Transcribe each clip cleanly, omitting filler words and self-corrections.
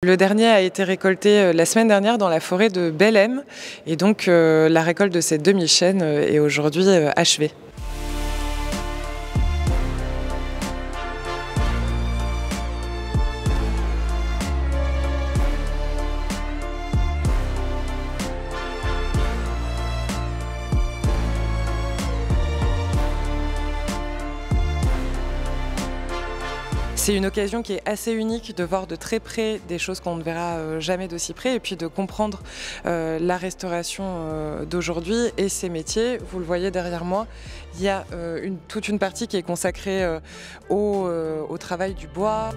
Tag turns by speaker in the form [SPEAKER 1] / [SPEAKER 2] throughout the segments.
[SPEAKER 1] Le dernier a été récolté la semaine dernière dans la forêt de Bellem et donc la récolte de cette demi-chêne est aujourd'hui achevée. C'est une occasion qui est assez unique de voir de très près des choses qu'on ne verra jamais d'aussi près et puis de comprendre la restauration d'aujourd'hui et ses métiers. Vous le voyez derrière moi, il y a toute une partie qui est consacrée au travail du bois.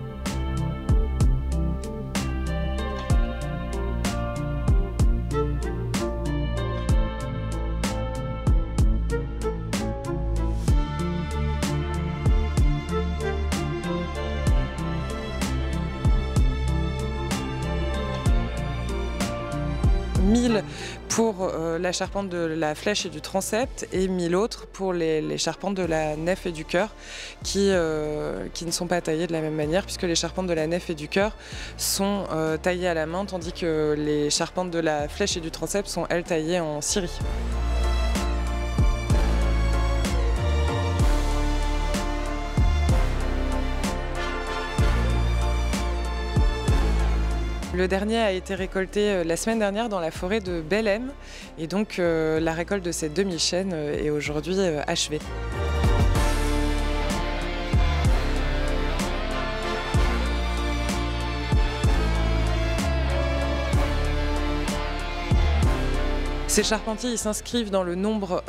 [SPEAKER 1] Mille pour la charpente de la flèche et du transept et 1000 autres pour les charpentes de la nef et du chœur qui ne sont pas taillées de la même manière puisque les charpentes de la nef et du chœur sont taillées à la main tandis que les charpentes de la flèche et du transept sont elles taillées en scierie. Le dernier a été récolté la semaine dernière dans la forêt de Bellem et donc la récolte de cette demi-chêne est aujourd'hui achevée. Ces charpentiers s'inscrivent dans le nombre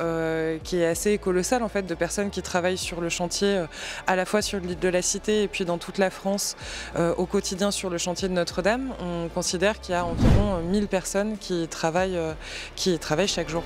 [SPEAKER 1] qui est assez colossal en fait, de personnes qui travaillent sur le chantier à la fois sur l'île de la Cité et puis dans toute la France au quotidien sur le chantier de Notre-Dame. On considère qu'il y a environ 1000 personnes qui travaillent chaque jour.